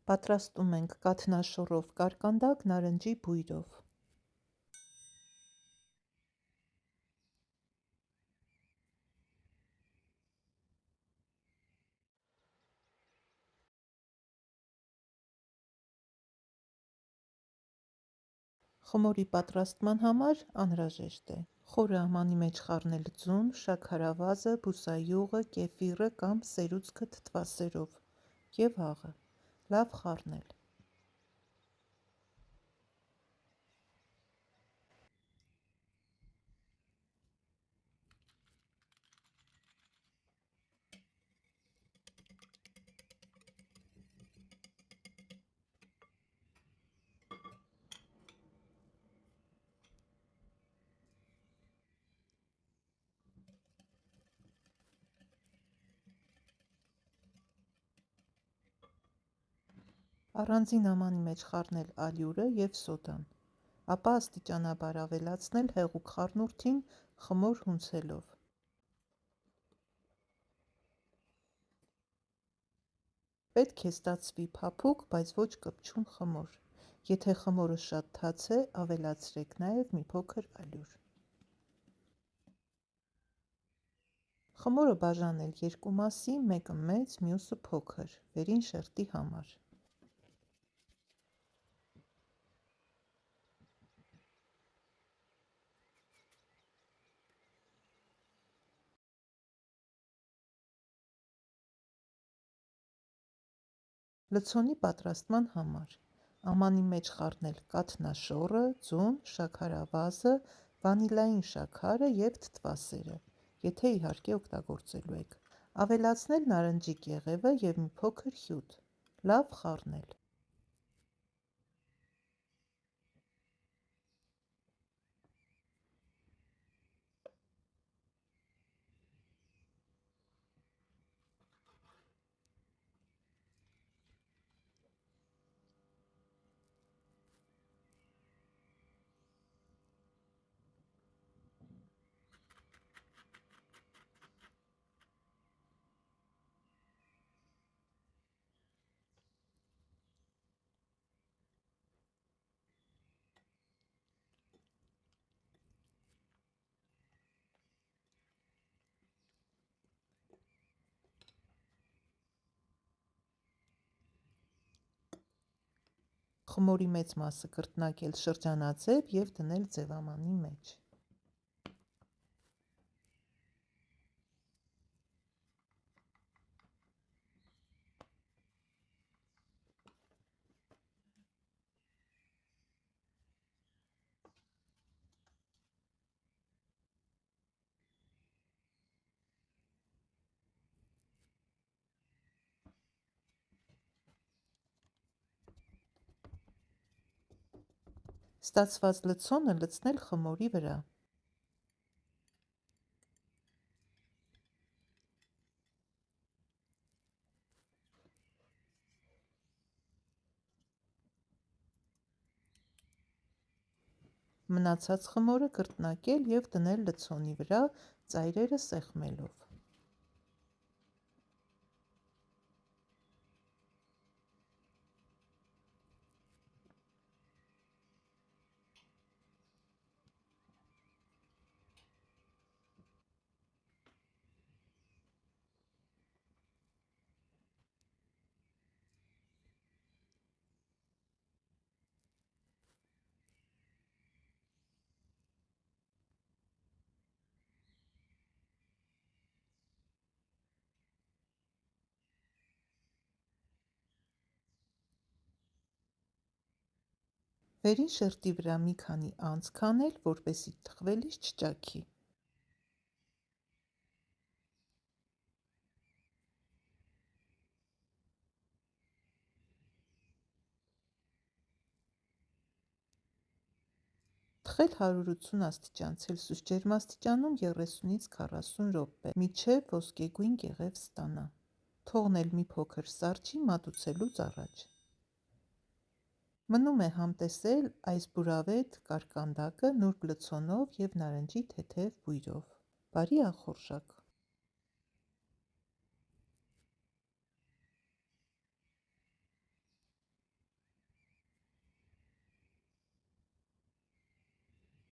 Պատրաստում ենք կաթնաշոռով կարկանդակ նարնջի բույրով։ Խմորի պատրաստման համար անհրաժեշտ է խորը ամանի մեջ խառնել ձուն, շաքարավազը, բուսայուղը, կեֆիրը կամ սերուցքը թթվասերով և աղը, լավ խառնել։ Առանձին ամանի մեջ խառնել ալյուրը և սոդան, ապա աստիճանաբար ավելացնել հեղուկ խառնուրդին խմոր հունցելով։ Պետք է ստացվի փափուկ, բայց ոչ կպչուն խմոր։ Եթե խմորը շատ թաց է, ավելացրեք նաև մի փոքր ալյուր։ Խմորը բաժանել երկու մասի, մեկը մեծ, մյուսը փոքր, վերին շերտի համար։ Լցոնի պատրաստման համար ամանի մեջ խառնել կաթնաշոռը, ձուն, շաքարավազը, վանիլային շաքարը և թթվասերը, եթե իհարկե օգտագործելու եք, ավելացնել նարնջի կեղևը և մի փոքր հյութ, լավ խառնել։ Խմորի մեծ մասը կրկնակել շրջանաձև և դնել ձևամանի մեջ։ Ստացված լցոնը լցնել խմորի վրա։ Մնացած խմորը կրկնակել և դնել լցոնի վրա, ծայրերը սեղմելով։ Վերին շերտի վրա մի քանի անց քանել, որպեսզի թխվելիս չճաքի։ Թխել 180 աստիճան Ցելսիուս ջերմաստիճանում 30-ից 40 րոպե, մինչև ոսկեգույն կեղև ստանա։ Թողնել մի փոքր սառչի մատուցելուց առաջ։ Մնում է համտեսել այս բուրավետ կարկանդակը նուրբ լցոնով և նարնջի թեթև բույրով։ Բարի ախորժակ։